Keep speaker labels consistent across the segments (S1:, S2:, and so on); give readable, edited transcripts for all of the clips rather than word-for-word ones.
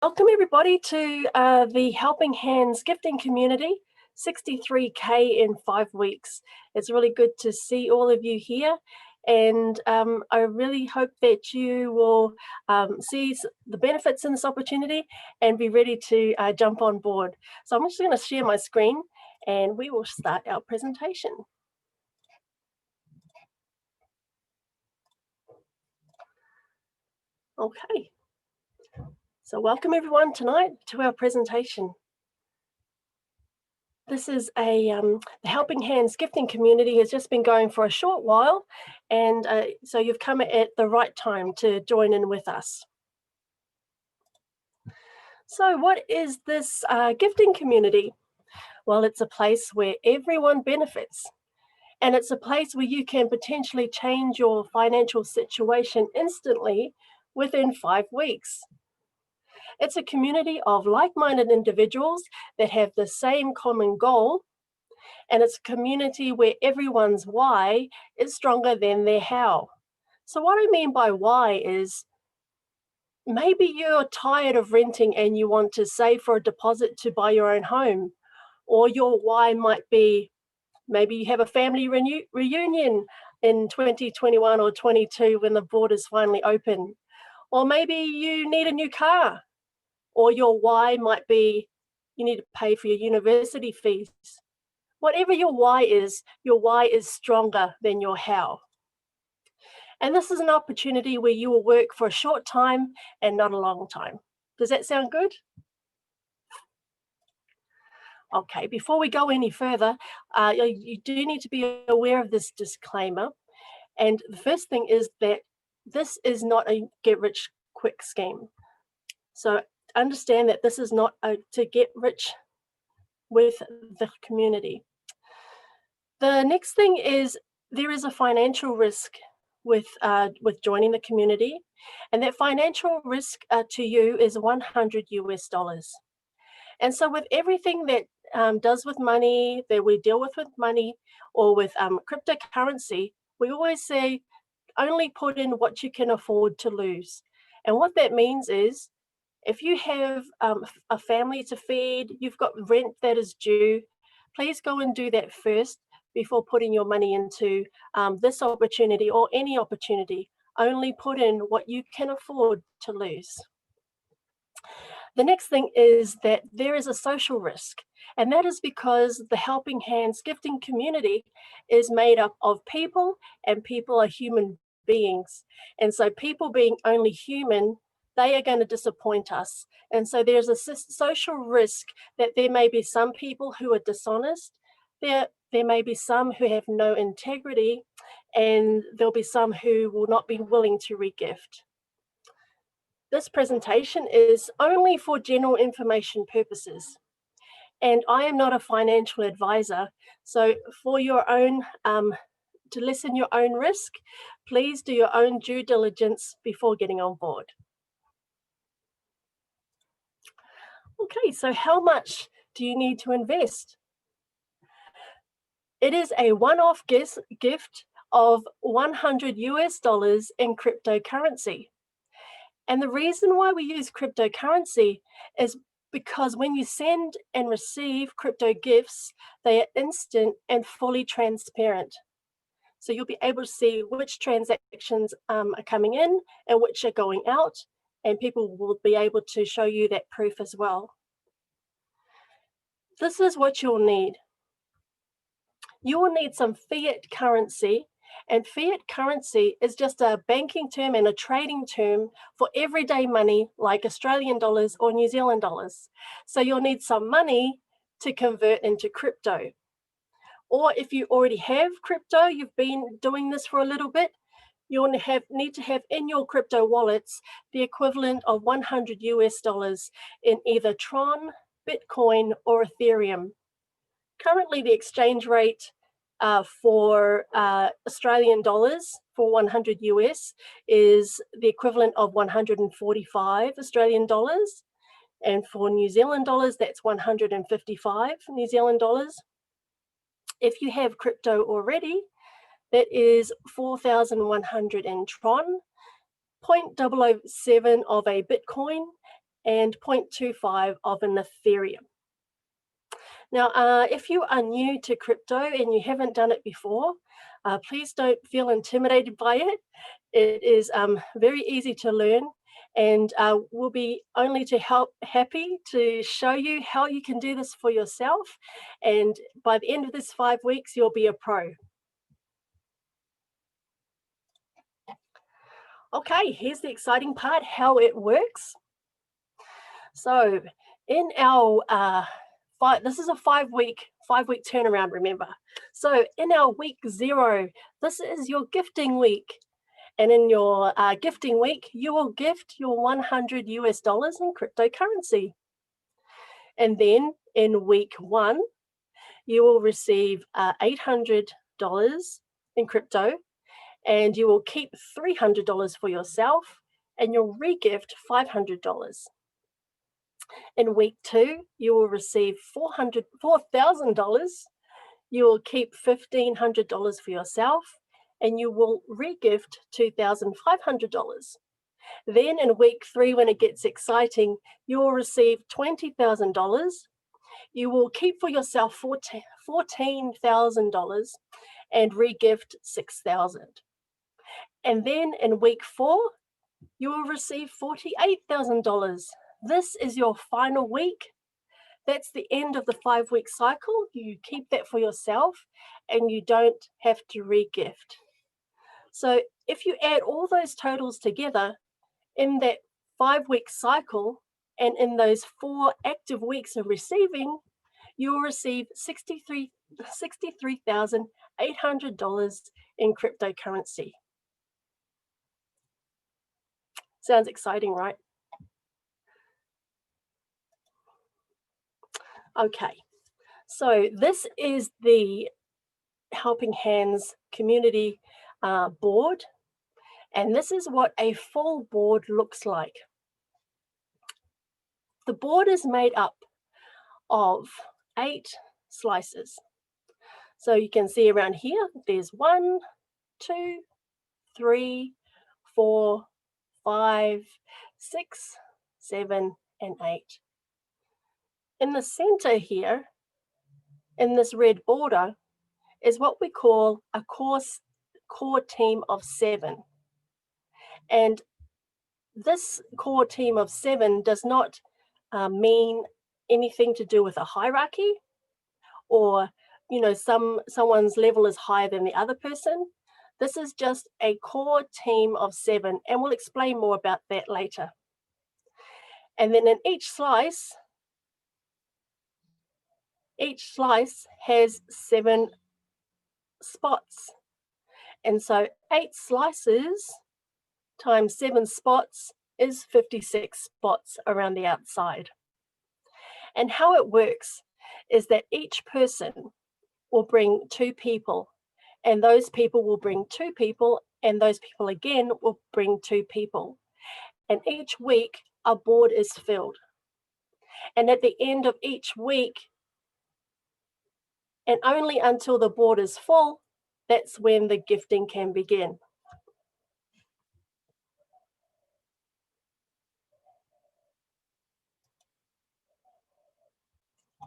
S1: Welcome everybody to the Helping Hands gifting community, 63K in 5 weeks. It's really good to see all of you here, and I really hope that you will see the benefits in this opportunity and be ready to jump on board. So I'm just going to share my screen and we will start our presentation. Okay. So welcome everyone tonight to our presentation. This is the Helping Hands gifting community has just been going for a short while, and so you've come at the right time to join in with us. So what is this gifting community? Well, it's a place where everyone benefits, and it's a place where you can potentially change your financial situation instantly within 5 weeks. It's a community of like-minded individuals that have the same common goal, and it's a community where everyone's why is stronger than their how. So what I mean by why is maybe you're tired of renting and you want to save for a deposit to buy your own home, or your why might be maybe you have a family reunion in 2021 or 22 when the borders finally open, or maybe you need a new car, or your why might be you need to pay for your university fees. Whatever your why is stronger than your how. And this is an opportunity where you will work for a short time and not a long time. Does that sound good? Okay, before we go any further, you do need to be aware of this disclaimer. And the first thing is that this is not a get-rich-quick scheme. So understand that this is not to get rich with the community. The next thing is there is a financial risk with joining the community, and that financial risk to you is $100. And so with everything that does with money, that we deal with money, or with cryptocurrency, we always say only put in what you can afford to lose. And what that means is if you have a family to feed, you've got rent that is due, please go and do that first before putting your money into this opportunity or any opportunity. Only put in what you can afford to lose. The next thing is that there is a social risk, and that is because the Helping Hands gifting community is made up of people, and people are human beings. And so people being only human, they are going to disappoint us. And so there's a social risk that there may be some people who are dishonest, there may be some who have no integrity, and there'll be some who will not be willing to regift. This presentation is only for general information purposes, and I am not a financial advisor. So for your own, to lessen your own risk, please do your own due diligence before getting on board. Okay, so how much do you need to invest? It is a one-off gift of $100 in cryptocurrency. And the reason why we use cryptocurrency is because when you send and receive crypto gifts, they are instant and fully transparent. So you'll be able to see which transactions are coming in and which are going out, and people will be able to show you that proof as well. This is what you'll need. You will need some fiat currency, and fiat currency is just a banking term and a trading term for everyday money like Australian dollars or New Zealand dollars. So you'll need some money to convert into crypto. Or if you already have crypto, you've been doing this for a little bit, you'll need to have in your crypto wallets the equivalent of $100 in either Tron, Bitcoin, or Ethereum. Currently, the exchange rate for Australian dollars for 100 US is the equivalent of 145 Australian dollars. And for New Zealand dollars, that's 155 New Zealand dollars. If you have crypto already, that is 4,100 in Tron, 0.007 of a Bitcoin, and 0.25 of an Ethereum. Now, if you are new to crypto and you haven't done it before, please don't feel intimidated by it. It is very easy to learn, and we'll be only happy to show you how you can do this for yourself. And by the end of this 5 weeks, you'll be a pro. Okay, here's the exciting part, how it works. So in our this is a 5 week turnaround, remember. So in our week 0, this is your gifting week. And in your gifting week, you will gift your $100 in cryptocurrency. And then in week 1, you will receive $800 in crypto, and you will keep $300 for yourself, and you'll regift $500. In week 2, you will receive $4,000. You will keep $1,500 for yourself, and you will regift $2,500. Then in week 3, when it gets exciting, you will receive $20,000. You will keep for yourself $14,000 and regift $6,000. And then in week 4, you will receive $48,000. This is your final week. That's the end of the 5-week cycle. You keep that for yourself and you don't have to regift. So if you add all those totals together in that 5-week cycle and in those 4 active weeks of receiving, you will receive $63,800 in cryptocurrency. Sounds exciting, right? Okay, so this is the Helping Hands community board, and this is what a full board looks like. The board is made up of 8 slices. So you can see around here, there's 1, 2, 3, 4, 5, 6, 7, and 8. In the center here, in this red border, is what we call a core team of 7. And this core team of 7 does not mean anything to do with a hierarchy or, you know, someone's level is higher than the other person. This is just a core team of 7, and we'll explain more about that later. And then in each slice has 7 spots. And so 8 slices times 7 spots is 56 spots around the outside. And how it works is that each person will bring 2 people, and those people will bring 2 people, and those people again will bring 2 people. And each week, a board is filled. And at the end of each week, and only until the board is full, that's when the gifting can begin.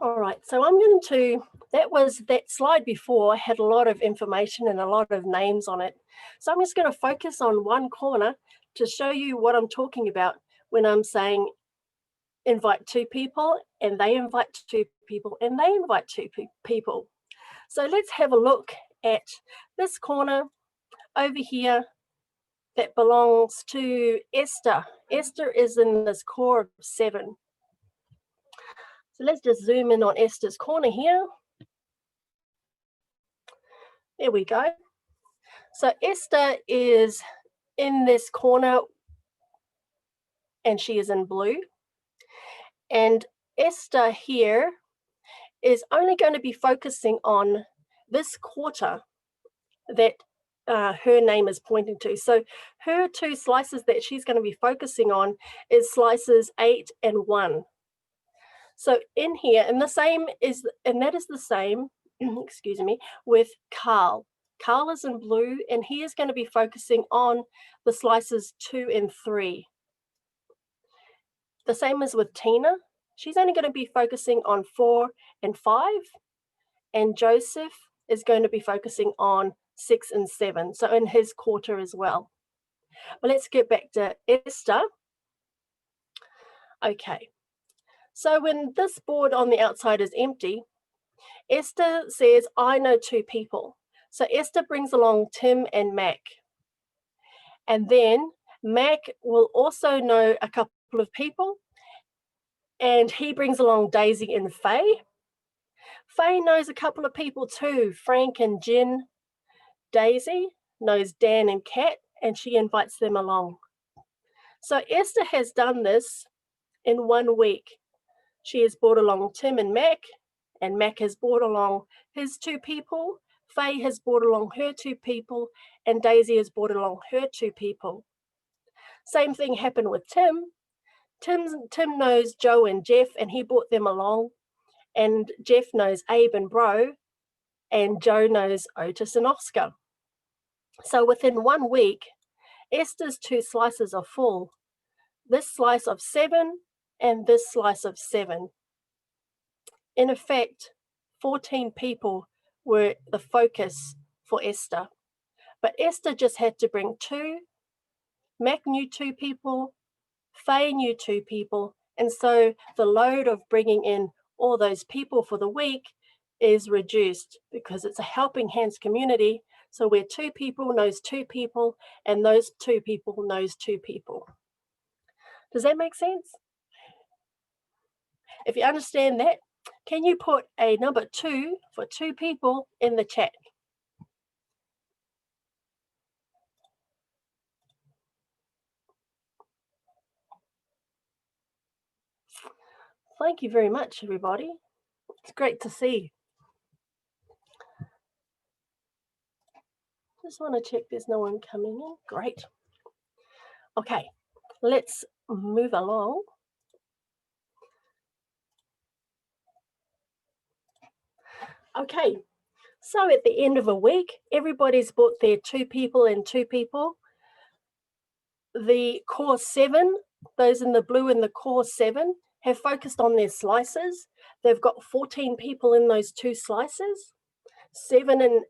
S1: All right, so I'm going to, that slide before had a lot of information and a lot of names on it. So I'm just going to focus on one corner to show you what I'm talking about when I'm saying invite 2 people, and they invite 2 people, and they invite 2 people. So let's have a look at this corner over here that belongs to Esther. Esther is in this core of 7. So let's just zoom in on Esther's corner here. There we go. So Esther is in this corner and she is in blue. And Esther here is only going to be focusing on this quarter that her name is pointing to. So her 2 slices that she's going to be focusing on is slices 8 and 1. So in here, and that is the same, excuse me, with Carl. Carl is in blue, and he is going to be focusing on the slices 2 and 3. The same as with Tina. She's only going to be focusing on 4 and 5, and Joseph is going to be focusing on 6 and 7, so in his quarter as well. But let's get back to Esther. Okay, so when this board on the outside is empty, Esther says, I know 2 people. So Esther brings along Tim and Mac. And then Mac will also know a couple of people, and he brings along Daisy and Faye. Faye knows a couple of people too, Frank and Jen. Daisy knows Dan and Kat, and she invites them along. So Esther has done this in 1 week. She has brought along Tim and Mac has brought along his 2 people. Faye has brought along her 2 people, and Daisy has brought along her 2 people. Same thing happened with Tim. Tim knows Joe and Jeff, and he brought them along. And Jeff knows Abe and Bro, and Joe knows Otis and Oscar. So within 1 week, Esther's 2 slices are full. This slice of 7 and this slice of 7. In effect, 14 people were the focus for Esther. But Esther just had to bring 2. Mac knew 2 people, Faye knew 2 people, and so the load of bringing in all those people for the week is reduced because it's a helping hands community. So where 2 people knows 2 people, and those 2 people knows 2 people. Does that make sense? If you understand that, can you put a number 2 for 2 people in the chat? Thank you very much, everybody. It's great to see. Just want to check there's no one coming in. Great. Okay, let's move along. Okay, so at the end of a week, everybody's bought their 2 people and 2 people. The core 7, those in the blue in the core 7, have focused on their slices. They've got 14 people in those 2 slices. 7 in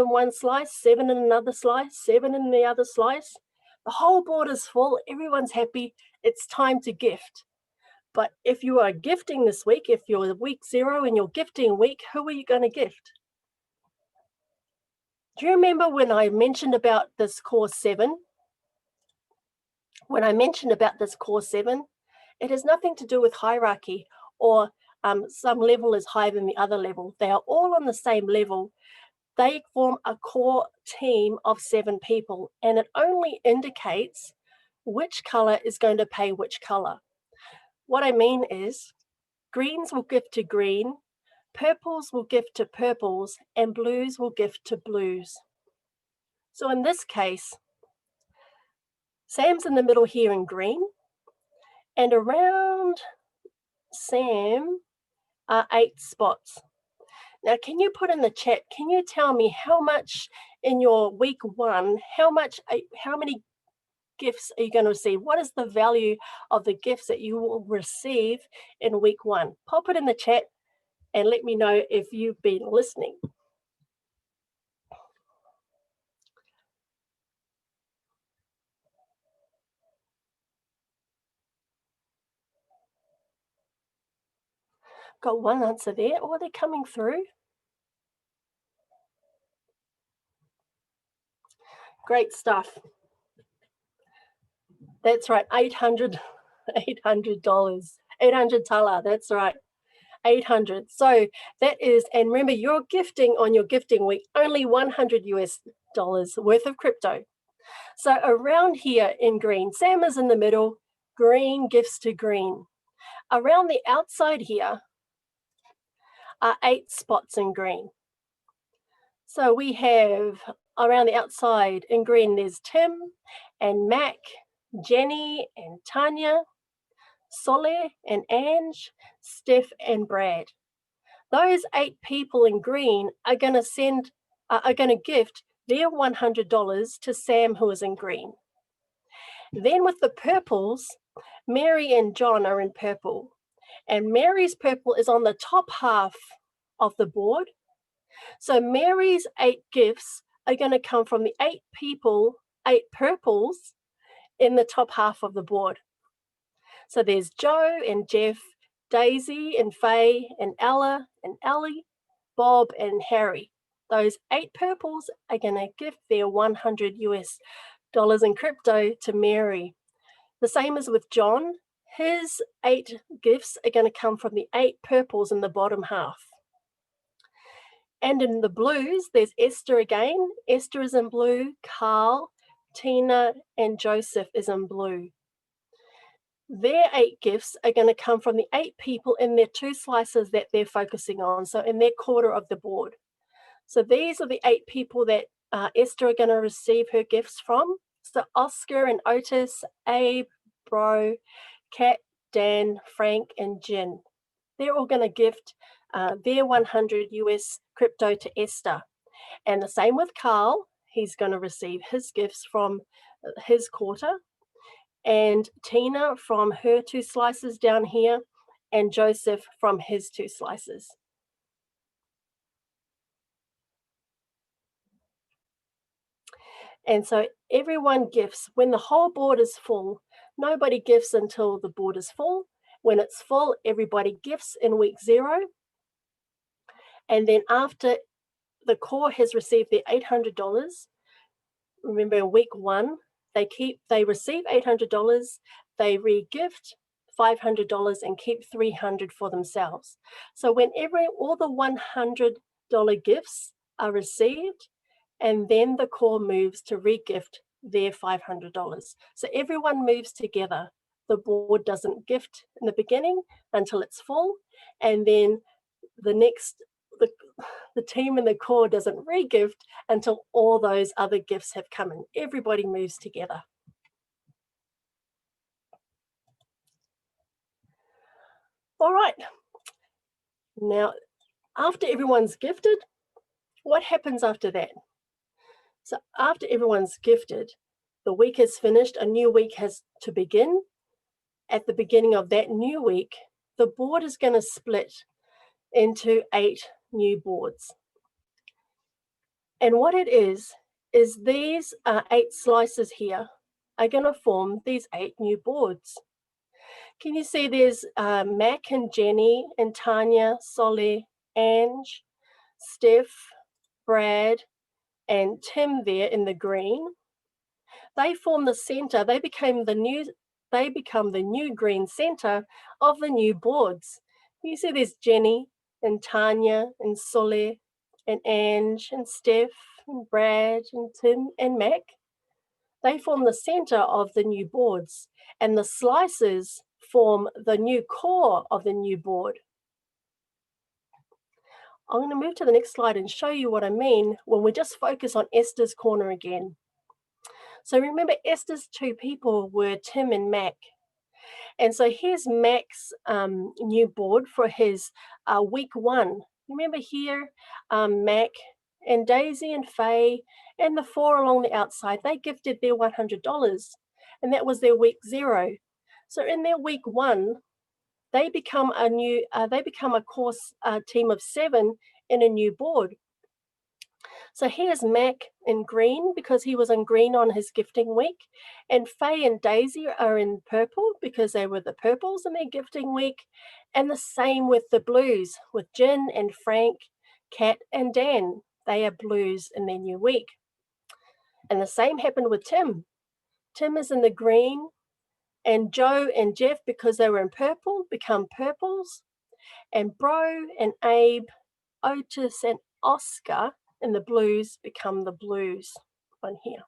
S1: one slice, 7 in another slice, 7 in the other slice. The whole board is full. Everyone's happy. It's time to gift. But if you are gifting this week, if you're week 0 and you're gifting week, who are you going to gift? Do you remember when I mentioned about this core 7? When I mentioned about this core 7, it has nothing to do with hierarchy or some level is higher than the other level. They are all on the same level. They form a core team of 7 people, and it only indicates which color is going to pay which color. What I mean is greens will gift to green, purples will gift to purples, and blues will gift to blues. So in this case, Sam's in the middle here in green, and around Sam are 8 spots. Now, can you put in the chat, can you tell me how much in your week 1, how many gifts are you going to receive? What is the value of the gifts that you will receive in week 1? Pop it in the chat and let me know if you've been listening. Got one answer there. Oh, they're coming through. Great stuff. That's right, $800. 800 tala, that's right. 800. So that is, and remember, you're gifting on your gifting week only $100 worth of crypto. So around here in green, Sam is in the middle, green gifts to green. Around the outside here are 8 spots in green. So we have around the outside in green, there's Tim and Mac, Jenny and Tanya, Soleh and Ange, Steph and Brad. Those 8 people in green are going to gift their $100 to Sam, who is in green. Then with the purples, Mary and John are in purple, and Mary's purple is on the top half of the board. So Mary's 8 gifts are going to come from the 8 people, 8 purples in the top half of the board. So there's Joe and Jeff, Daisy and Faye and Ella and Ellie, Bob and Harry. Those 8 purples are going to give their $100 in crypto to Mary. The same as with John. His 8 gifts are going to come from the 8 purples in the bottom half. And in the blues, there's Esther again. Esther is in blue, Carl, Tina, and Joseph is in blue. Their 8 gifts are going to come from the 8 people in their 2 slices that they're focusing on, so in their quarter of the board. So these are the 8 people that Esther are going to receive her gifts from. So Oscar and Otis, Abe, Bro, Kat, Dan, Frank, and Jen. They're all going to gift their $100 crypto to Esther. And the same with Carl. He's going to receive his gifts from his quarter. And Tina from her 2 slices down here, and Joseph from his 2 slices. And so everyone gifts when the whole board is full. Nobody gifts until the board is full. When it's full, everybody gifts in week 0. And then after the core has received their $800, remember in week 1, they receive $800, they re-gift $500 and keep $300 for themselves. So whenever all the $100 gifts are received, and then the core moves to re-gift their $500. So everyone moves together. The board doesn't gift in the beginning until it's full, and then the team in the core doesn't re-gift until all those other gifts have come in. Everybody moves together. All right. Now, after everyone's gifted, what happens after that? So after everyone's gifted, the week is finished, a new week has to begin. At the beginning of that new week, the board is going to split into 8 new boards. And what it is these 8 slices here are going to form these 8 new boards. Can you see there's Mac and Jenny and Tanya, Solly, Ange, Steph, Brad, and Tim there in the green? They form the center. They become the new green center of the new boards. You see there's Jenny and Tanya and Solly and Ange and Steph and Brad and Tim and Mac. They form the center of the new boards, and the slices form the new core of the new board. I'm going to move to the next slide and show you what I mean when we just focus on Esther's corner again. So remember, Esther's 2 people were Tim and Mac. And so here's Mac's new board for his week 1. Remember here, Mac and Daisy and Faye and the 4 along the outside, they gifted their $100, and that was their week 0. So in their week 1, they become a course team of 7 in a new board. So here's Mac in green because he was in green on his gifting week, and Faye and Daisy are in purple because they were the purples in their gifting week, and the same with the blues with Jen and Frank, Kat and Dan. They are blues in their new week. And the same happened with Tim. Tim is in the green, and Joe and Jeff, because they were in purple, become purples, and Bro and Abe, Otis and Oscar in the blues become the blues on here.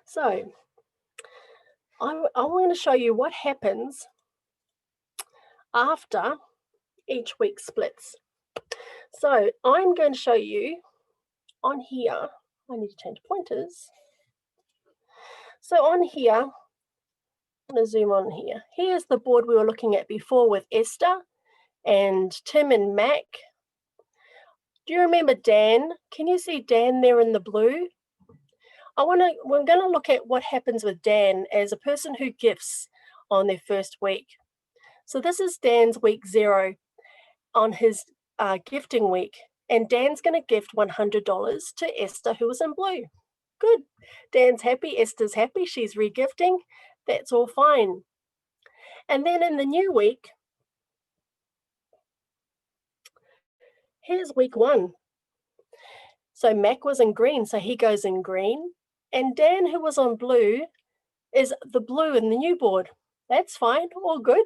S1: So I'm going to show you what happens after each week splits. So I'm going to show you on here. I need to change pointers. So on here, I'm going to zoom on here. Here's the board we were looking at before with Esther and Tim and Mac. Do you remember Dan? Can you see Dan there in the blue? We're going to look at what happens with Dan as a person who gifts on their first week. So this is Dan's week 0 on his gifting week. And Dan's going to gift $100 to Esther, who was in blue. Good. Dan's happy. Esther's happy. She's regifting. That's all fine. And then in the new week, here's week 1. So Mac was in green, so he goes in green. And Dan, who was on blue, is the blue in the new board. That's fine, all good.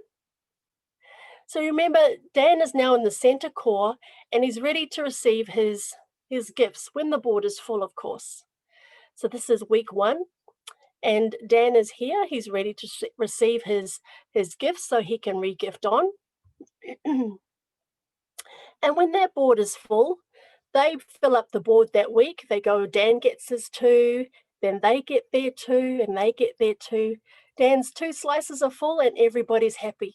S1: So remember, Dan is now in the center core, and he's ready to receive his gifts when the board is full, of course. So this is week 1, and Dan is here. He's ready to receive his gifts so he can re-gift on. And when that board is full, they fill up the board that week. They go, Dan gets his 2, then they get their 2, and they get their 2. Dan's 2 slices are full, and everybody's happy.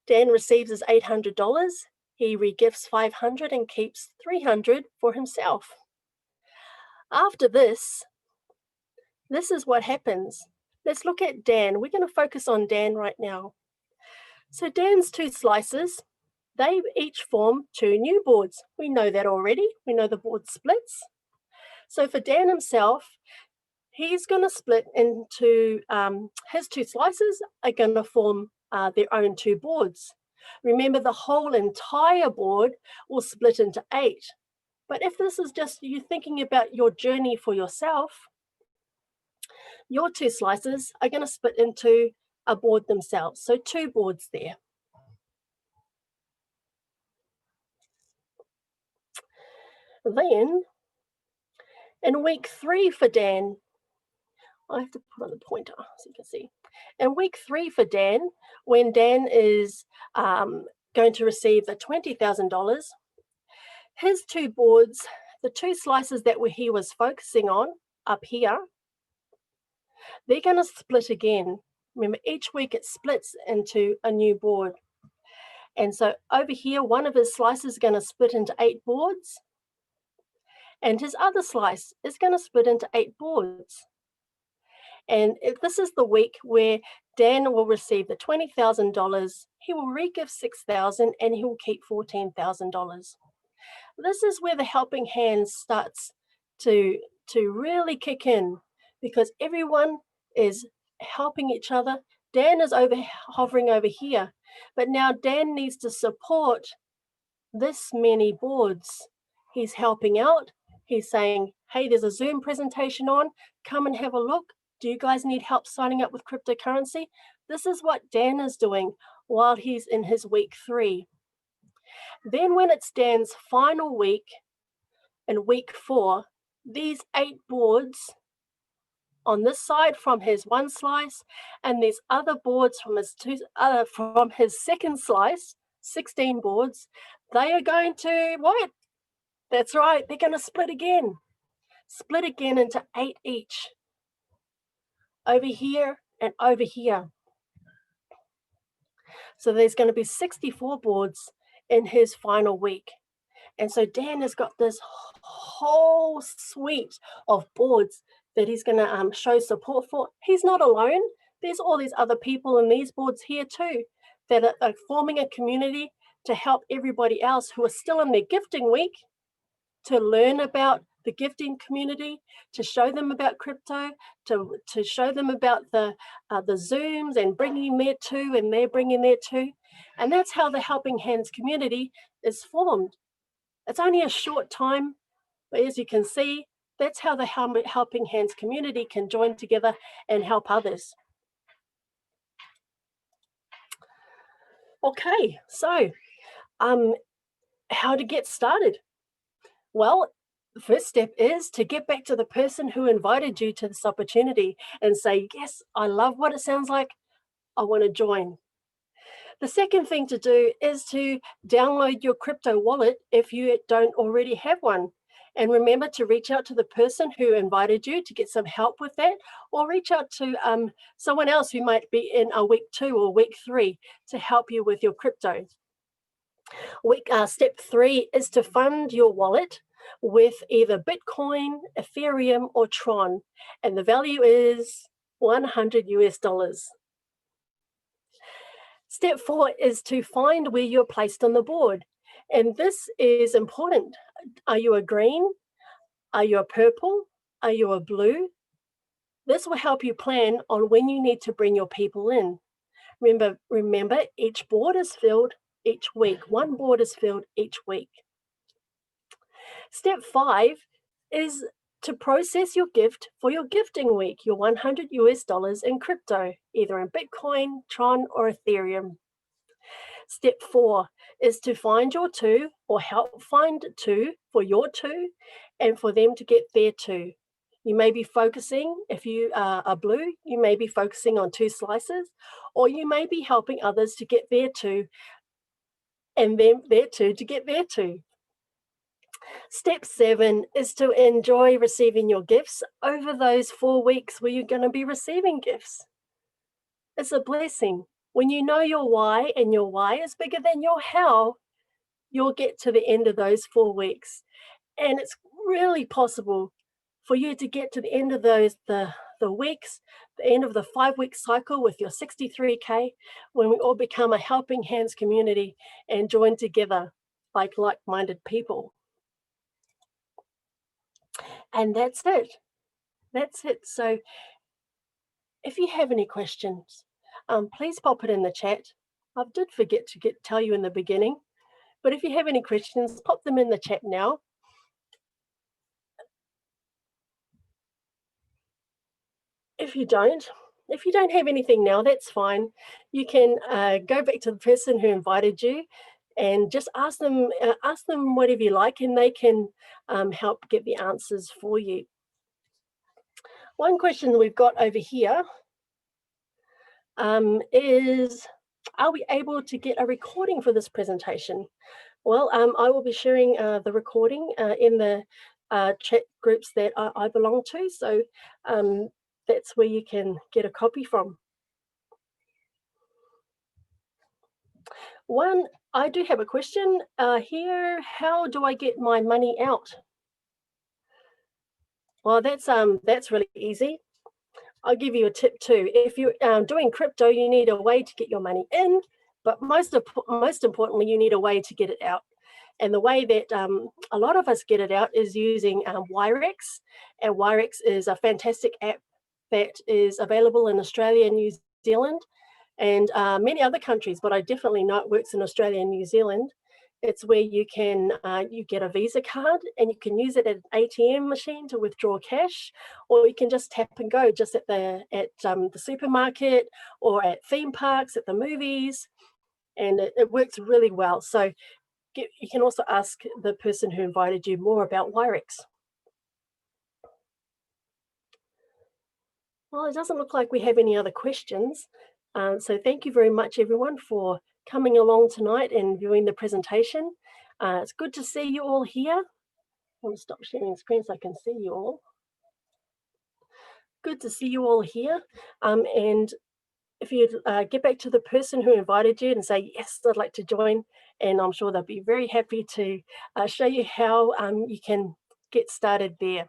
S1: Dan receives his $800. He regifts $500 and keeps $300 for himself. After this is what happens. Let's look at Dan. We're going to focus on Dan right now. So Dan's 2 slices, they each form 2 new boards. We know that already. We know the board splits. So for Dan himself, he's going to split into his 2 slices are going to form their own 2 boards. Remember, the whole entire board will split into 8. But if this is just you thinking about your journey for yourself, your 2 slices are going to split into a board themselves. So 2 boards there. Then, in week 3 for Dan, I have to put on the pointer so you can see. In week 3 for Dan, when Dan is going to receive the $20,000, his 2 boards, the 2 slices that he was focusing on up here, they're going to split again. Remember, each week it splits into a new board. And so over here, one of his slices is going to split into 8 boards, and his other slice is going to split into 8 boards. And this is the week where Dan will receive the $20,000, he will re-gift $6,000, and he will keep $14,000. This is where the helping hands starts to really kick in, because everyone is helping each other. Dan is hovering over here, but now Dan needs to support this many boards. He's helping out. He's saying, hey, there's a Zoom presentation on. Come and have a look. Do you guys need help signing up with cryptocurrency? This is what Dan is doing while he's in his week 3. Then when it's Dan's final week, in week 4, these 8 boards on this side from his 1 slice, and these other boards from his second slice, 16 boards, they are going to what? That's right, they're going to split again into 8 each. Over here and over here. So there's going to be 64 boards in his final week. And so Dan has got this whole suite of boards that he's going to show support for. He's not alone. There's all these other people in these boards here too that are forming a community to help everybody else who are still in their gifting week to learn about the gifting community, to show them about crypto, to show them about the Zooms and bringing their 2, and they're bringing their 2. And that's how the Helping Hands community is formed. It's only a short time, but as you can see, that's how the Helping Hands community can join together and help others. Okay, so how to get started? Well, the first step is to get back to the person who invited you to this opportunity and say, yes, I love what it sounds like. I want to join. The second thing to do is to download your crypto wallet if you don't already have one. And remember to reach out to the person who invited you to get some help with that, or reach out to someone else who might be in a week 2 or week 3 to help you with your crypto. Step 3 is to fund your wallet with either Bitcoin, Ethereum, or Tron, and the value is 100 US dollars. Step 4 is to find where you're placed on the board, and this is important. Are you a green? Are you a purple? Are you a blue? This will help you plan on when you need to bring your people in. Remember, each board is filled each week. One board is filled each week. Step 5 is to process your gift for your gifting week, your 100 US dollars in crypto, either in Bitcoin, Tron, or Ethereum. Step 4 is to find your two or help find two for your two and for them to get their two. You may be focusing, if you are blue, you may be focusing on 2 slices, or you may be helping others to get their two and then their two to get their two. Step 7 is to enjoy receiving your gifts over those 4 weeks where you're going to be receiving gifts. It's a blessing. When you know your why and your why is bigger than your how, you'll get to the end of those 4 weeks. And it's really possible for you to get to the end of the weeks, the end of the 5-week cycle with your 63K, when we all become a helping hands community and join together like-minded people. And that's it. That's it. So if you have any questions, please pop it in the chat. I did forget to tell you in the beginning, but if you have any questions, pop them in the chat now. If you don't have anything now, that's fine. You can go back to the person who invited you and just ask them whatever you like, and they can help get the answers for you. One question that we've got over here is, are we able to get a recording for this presentation? Well, I will be sharing the recording in the chat groups that I belong to, so that's where you can get a copy from. I do have a question here. How do I get my money out? Well, that's really easy. I'll give you a tip too. If you're doing crypto, you need a way to get your money in, but most importantly, you need a way to get it out. And the way that a lot of us get it out is using Wirex. And Wirex is a fantastic app that is available in Australia and New Zealand and many other countries, but I definitely know it works in Australia and New Zealand. It's where you can you get a Visa card and you can use it at an ATM machine to withdraw cash, or you can just tap and go just at the supermarket or at theme parks, at the movies, and it works really well. So you can also ask the person who invited you more about Wirex. Well, it doesn't look like we have any other questions. So thank you very much, everyone, for coming along tonight and viewing the presentation. It's good to see you all here. I want to stop sharing the screen so I can see you all. Good to see you all here. And if you get back to the person who invited you and say, yes, I'd like to join, and I'm sure they'll be very happy to show you how you can get started there.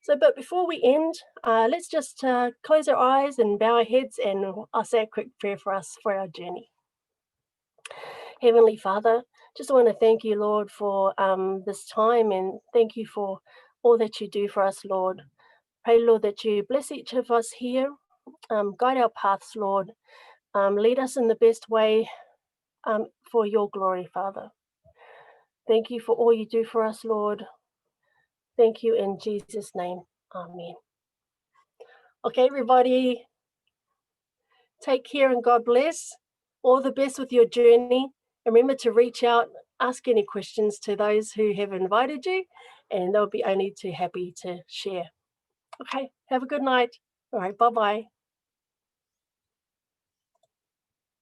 S1: So, but before we end, let's just close our eyes and bow our heads, and I'll say a quick prayer for us for our journey. Heavenly Father, just want to thank you, Lord, for this time, and thank you for all that you do for us, Lord. Pray, Lord, that you bless each of us here, guide our paths, Lord, lead us in the best way for your glory, Father. Thank you for all you do for us, Lord. Thank you in Jesus' name. Amen. Okay, everybody, take care and God bless. All the best with your journey. And remember to reach out, ask any questions to those who have invited you, and they'll be only too happy to share. Okay, have a good night. All right, bye-bye.